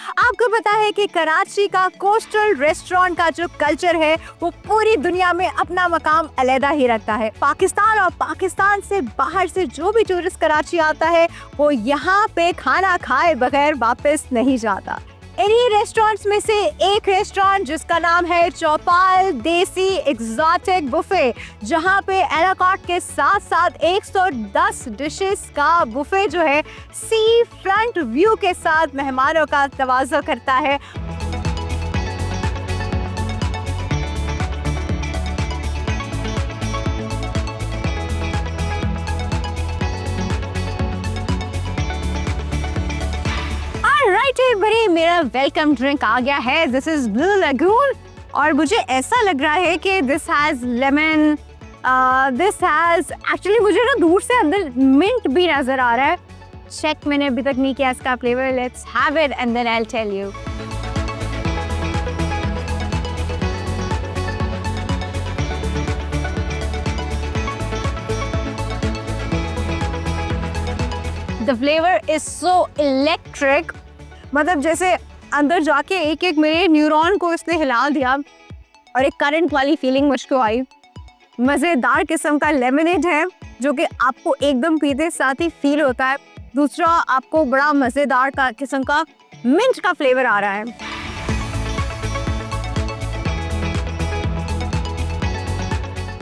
आपको पता है कि कराची का कोस्टल रेस्टोरेंट का जो कल्चर है वो पूरी दुनिया में अपना मकाम अलहदा ही रखता है। पाकिस्तान और पाकिस्तान से बाहर से जो भी टूरिस्ट कराची आता है वो यहाँ पे खाना खाए बगैर वापस नहीं जाता। इन्हीं रेस्टोरेंट्स में से एक रेस्टोरेंट जिसका नाम है चौपाल देसी एग्जॉटिक बुफे, जहां पे एलाकार्ट के साथ साथ 110 डिशेस का बुफे जो है सी फ्रंट व्यू के साथ मेहमानों का तवाज़ो करता है। बड़ी मेरा वेलकम ड्रिंक आ गया है। दिस इज ब्लू लगून और मुझे ऐसा लग रहा है कि this has lemon, this has actually मुझे ना दूर से अंदर मिंट भी नजर आ रहा है। चेक मैंने अभी तक नहीं किया इसका flavour. Let's have it and then I will tell you. The flavour is so electric, मतलब जैसे अंदर जाके एक एक मेरे न्यूरॉन को इसने हिला दिया और एक करंट वाली फीलिंग मुझको आई। मज़ेदार किस्म का लेमनेड है जो कि आपको एकदम पीते साथ ही फील होता है। दूसरा, आपको बड़ा मज़ेदार का किस्म का मिंट का फ्लेवर आ रहा है।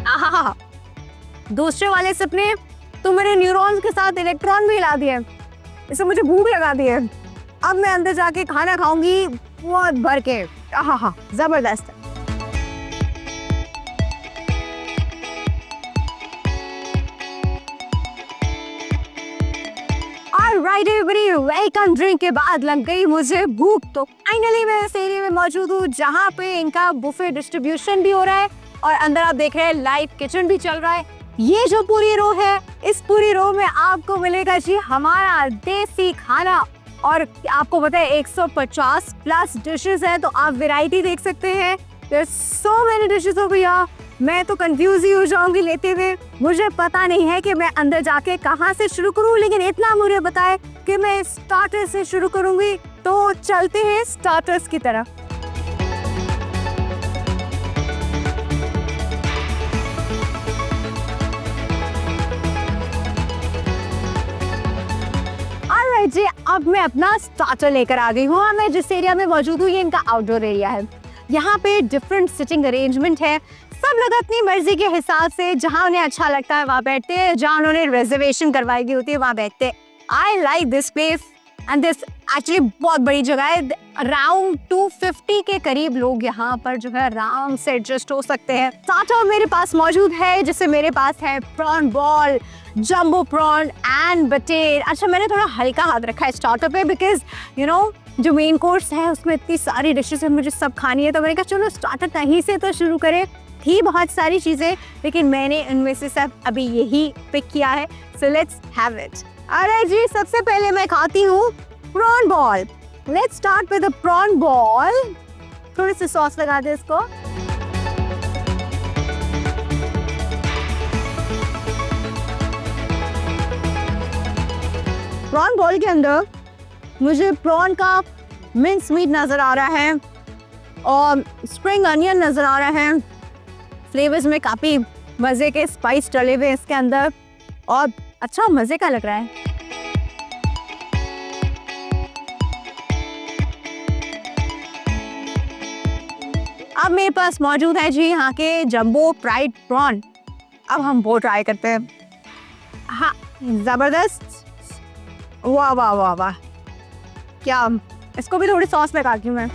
आहा, दूसरे वाले सिप ने तो मेरे न्यूरॉन्स के साथ इलेक्ट्रॉन भी हिला दिए, इससे मुझे भूख लगा दी है। अब मैं अंदर जाके खाना खाऊंगी बहुत भर के। हाँ, जबरदस्त। ऑलराइट एवरीबॉडी, वेलकम ड्रिंक के बाद लग गई मुझे भूख। तो फाइनली मैं इस एरिया में मौजूद हूँ जहाँ पे इनका बुफे डिस्ट्रीब्यूशन भी हो रहा है और अंदर आप देख रहे हैं लाइव किचन भी चल रहा है। ये जो पूरी रो है, इस पूरी रो में आपको मिलेगा जी हमारा देसी खाना और आपको पता है 150 प्लस डिशेस हैं, तो आप वैरायटी देख सकते हैं। There's so many dishes over here। मैं तो कंफ्यूज ही हो जाऊंगी लेते हुए। मुझे पता नहीं है कि मैं अंदर जाके कहाँ से शुरू करूँ, लेकिन इतना मुझे बताए कि मैं स्टार्टर से शुरू करूंगी। तो चलते हैं स्टार्टर्स की तरफ। जी, अब मैं अपना स्टार्टर लेकर आ गई हूँ। मैं जिस एरिया में मौजूद हूँ ये इनका आउटडोर एरिया है। यहाँ पे डिफरेंट सिटिंग अरेंजमेंट है। सब लोग अपनी मर्जी के हिसाब से जहाँ उन्हें अच्छा लगता है वहाँ बैठते हैं, जहाँ उन्होंने रिजर्वेशन करवाई गई होती है वहाँ बैठते हैं। I like this place and this actually बहुत बड़ी जगह है। अराउंड 250 के करीब लोग यहाँ पर जो है आराम से एडजस्ट हो सकते हैं। स्टार्टर मेरे पास मौजूद है, जिससे मेरे पास है prawn ball, jumbo prawn and बटेर। अच्छा, मैंने थोड़ा हल्का हाथ रखा है स्टार्टर पे बिकॉज यू नो जो मेन कोर्स है उसमें इतनी सारी डिशेस है, मुझे सब खानी है। तो मैंने कहा चलो स्टार्टर कहीं से तो शुरू करें। थी बहुत सारी चीज़ें लेकिन मैंने इनमें से सब अभी यही पिक किया है। So let's have it. अरे जी, सबसे पहले मैं खाती हूँ prawn ball. Let's start with the prawn ball. थोड़ी सी सॉस लगा दे इसको। प्रॉन बॉल के अंदर मुझे प्रॉन का मिंस मीट नज़र आ रहा है और स्प्रिंग अनियन नज़र आ रहा है। फ्लेवर्स में काफ़ी मज़े के स्पाइस डले हुए इसके अंदर और अच्छा मज़े का लग रहा है। अब मेरे पास मौजूद है जी यहाँ के जंबो फ्राइड प्रॉन। अब हम वो ट्राई करते हैं। हाँ, ज़बरदस्त। वाह वाह वाह वाह, क्या! इसको भी थोड़ी सॉस लगाती हूँ मैं।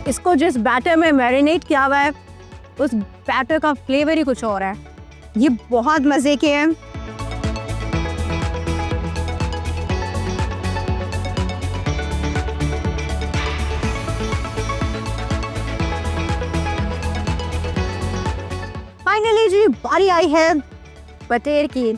इसको जिस बैटर में मैरिनेट किया हुआ है उस बैटर का फ्लेवर ही कुछ और है। ये बहुत मज़े के हैं। फाइनली जी बारी आई है बटेर की।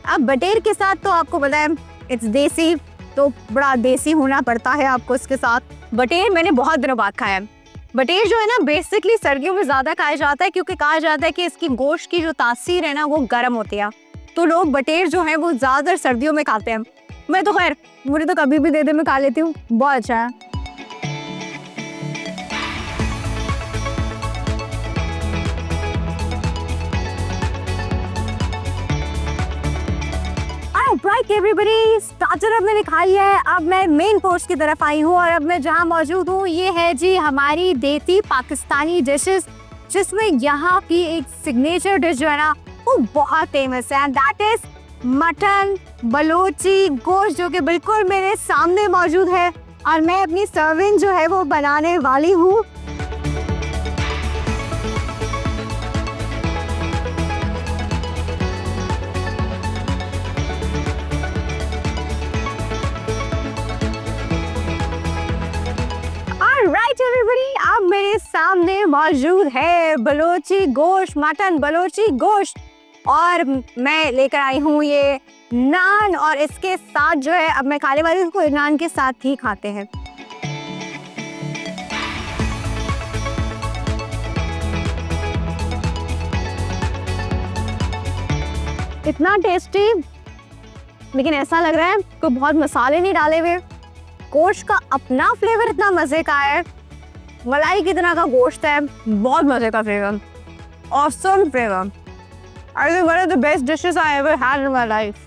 अब बटेर के साथ तो आपको पता है इट्स देसी, तो बड़ा देसी होना पड़ता है आपको इसके साथ। बटेर मैंने बहुत दिनों बाद खाया है। बटेर जो है ना बेसिकली सर्दियों में ज्यादा खाया जाता है, क्योंकि कहा जाता है कि इसकी गोश्त की जो तासीर है ना वो गर्म होती है, तो लोग बटेर जो है वो ज्यादातर सर्दियों में खाते हैं। मैं तो खैर, मुझे तो कभी भी दे दे मैं खा लेती हूँ, बहुत अच्छा है। Right everybody, स्टार्टर अब मैंने खाई है, अब मैं मेन कोर्स की तरफ आई हूँ और अब मैं जहाँ मौजूद हूँ ये है जी हमारी देसी पाकिस्तानी डिशेस, जिसमें यहाँ की एक सिग्नेचर डिश जो है ना वो बहुत फेमस है, दैट इज मटन बलोची गोश्त, जो कि बिल्कुल मेरे सामने मौजूद है और मैं अपनी सर्विंग जो है वो बनाने वाली हूँ। राइट एवरीबॉडी, अब मेरे सामने मौजूद है बलोची गोश्त, मटन बलोची गोश्त, और मैं लेकर आई हूँ ये नान, और इसके साथ जो है अब मैं खाने वाली हूँ, इसको नान के साथ ही खाते हैं। इतना टेस्टी, लेकिन ऐसा लग रहा है कोई बहुत मसाले नहीं डाले हुए, गोश्त का अपना फ्लेवर इतना मजे का है, मलाई की तरह का गोश्त है, बहुत मजे का flavour, awesome flavour. I think one of the best dishes I ever had in my life.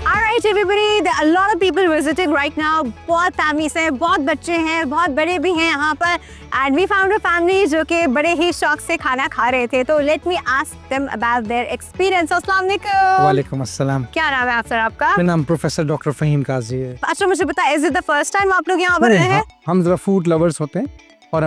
Alright everybody, there are a lot of people visiting right now. बहुत families हैं, बहुत बच्चे हैं, बहुत बड़े भी हैं यहाँ पर, and we found a family जो कि बड़े ही शौक से खाना खा रहे थे, तो let me ask them about their experience. अस्सलाम वालेकुम। वालेकुम अस्सलाम। क्या नाम है आप सर आपका? मेरा नाम प्रोफेसर डॉक्टर फहीम काजी है। अच्छा मुझे पता है, is it the first time आप लोग यहाँ पर रहे हैं? हम जरा फूड लवर्स होते हैं और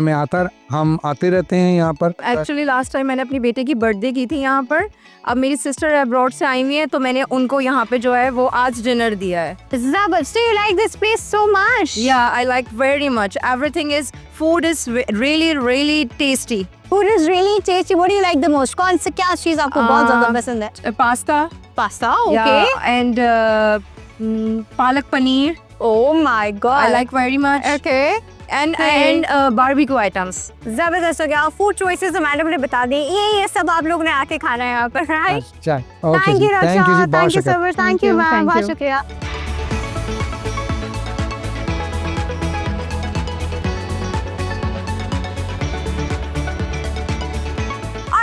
हम आते रहते हैं यहाँ पर। एक्चुअली लास्ट टाइम मैंने अपनी बेटे की बर्थडे की थी यहाँ पर, अब मेरी सिस्टर अब्रॉड से आई हुई है तो मैंने उनको यहाँ पे जो है वो आज डिनर दिया है। Zabas, do you like this place so much? Yeah, I like very much. Everything is, food is really tasty. Food is really tasty. What do you like the most? कौन सी क्या चीज आपको बहुत ज्यादा पसंद है? Pasta. Pasta, okay. Yeah, and palak paneer. Oh my god. I like very much. Okay. And barbecue items. जबरदस्त हो गया। फूड चॉइसेस मैडम ने बता दी, ये सब आप लोग ने आके खाना है यहाँ पर, राइट? अच्छा, thank you Raksha, thank you so much, thank you ma'am, thank बहुत you. शुक्रिया।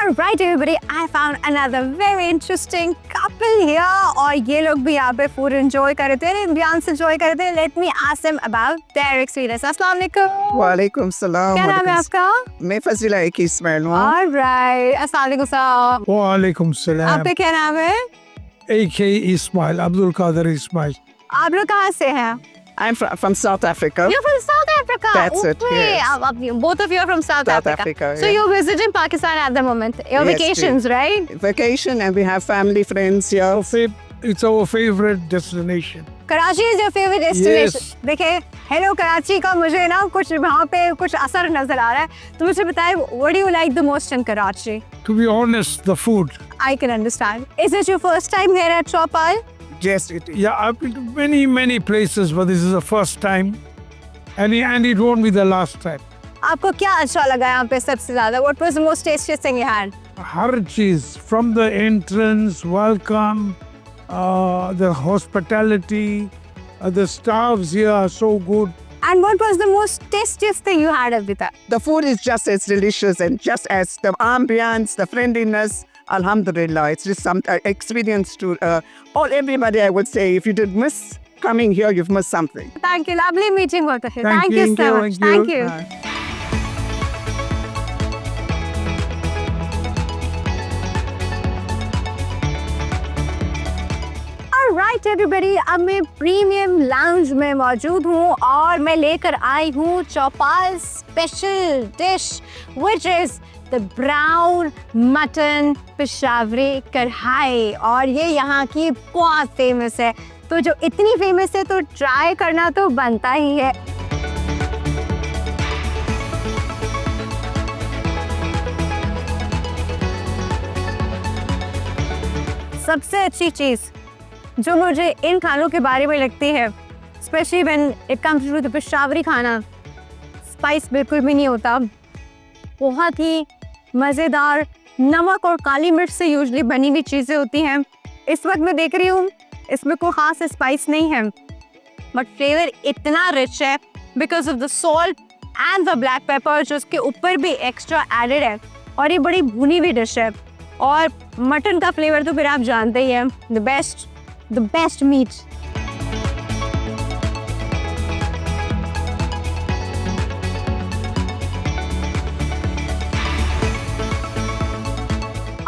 Alright everybody, I found another very interesting couple here, और ये लोग भी यहाँ पे फूड एंजॉय कर रहे थे, एम्बियंस एंजॉय कर रहे थे। Let me ask them about their experience. अस्सलाम वालेकुम। वालेकुम सलाम। क्या नाम है आपका? मैं फजीला एक इस्माइल हूँ। Alright, अस्सलाम वालेकुम सर। वालेकुम सलाम। आपका क्या नाम है? AK इस्माइल, अब्दुल कादर इस्माइल। आप लोग कहाँ से हैं? I'm from South Africa. You're from South Africa. That's it, Okay. yes. Both of you are from South Africa, So yeah. you're visiting Pakistan at the moment. Your Yes, vacations, right? Vacation and we have family friends here. It's our favorite destination. Karachi is your favorite destination. Yes. देखिए, hello Karachi का मुझे ना कुछ वहाँ पे कुछ असर नजर आ रहा है, तो मुझे बताइए, what do you like the most in Karachi? To be honest, the food. I can understand. Is it your first time here at Chopal? Yes, it is. Yeah, I've been to many places, but this is the first time, and it won't be the last time. आपको क्या अच्छा लगा यहाँ पे सबसे ज्यादा? What was the most tastiest thing you had? हर चीज, from the entrance, welcome, the hospitality, the staffs here are so good. And what was the most tastiest thing you had Abhita? The food is just as delicious and just as the ambience, the friendliness. Alhamdulillah, it's just some experience to everybody. I would say, if you did miss coming here, you've missed something. Thank you. Lovely meeting both of you. Thank you you, so much. thank Thank you. you. Alright everybody, अब मैं premium lounge में मौजूद हूँ और मैं लेकर आई हूँ Chaupal special dish which is the brown mutton Peshawari kadhai, और ये यहाँ की बहुत फेमस है, तो जो इतनी फेमस है तो ट्राई करना तो बनता ही है। सबसे अच्छी चीज जो मुझे इन खानों के बारे में लगती है, specially when it comes to the Peshawari khana, spice बिल्कुल भी नहीं होता, बहुत ही मज़ेदार नमक और काली मिर्च से यूजली बनी हुई चीज़ें होती हैं। इस वक्त मैं देख रही हूँ इसमें कोई ख़ास स्पाइस नहीं है, बट फ्लेवर इतना रिच है because of the salt and the black pepper जो उसके ऊपर भी एक्स्ट्रा एडेड है, और ये बड़ी भुनी हुई डिश है। और मटन का फ्लेवर तो फिर आप जानते ही हैं, the best meat.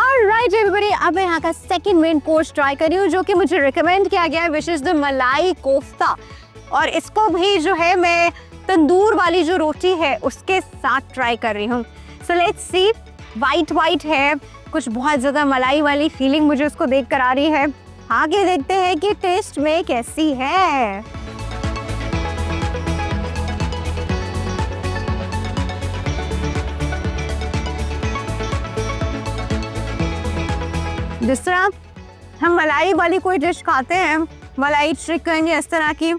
Alright everybody, अब मैं यहाँ का सेकंड मेन कोर्स ट्राई कर रही हूँ जो कि मुझे रिकमेंड किया गया है, विच इज़ द मलाई कोफ्ता। और इसको भी जो है मैं तंदूर वाली जो रोटी है उसके साथ ट्राई कर रही हूँ। सो लेट्स सी, वाइट है, कुछ बहुत ज़्यादा मलाई वाली फीलिंग मुझे उसको देख कर आ रही है। आगे देखते हैं कि टेस्ट में कैसी है। जिस तरह हम मलाई वाली कोई डिश खाते हैं, मलाई चिकन या इस तरह की,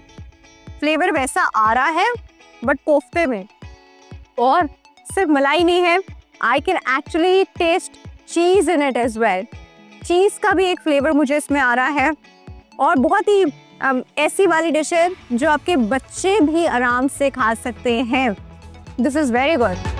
फ्लेवर वैसा आ रहा है बट कोफ्ते में। और सिर्फ मलाई नहीं है, I can actually taste cheese in it as well. Cheese का भी एक फ्लेवर मुझे इसमें आ रहा है, और बहुत ही ऐसी वाली डिश है जो आपके बच्चे भी आराम से खा सकते हैं। This is very good.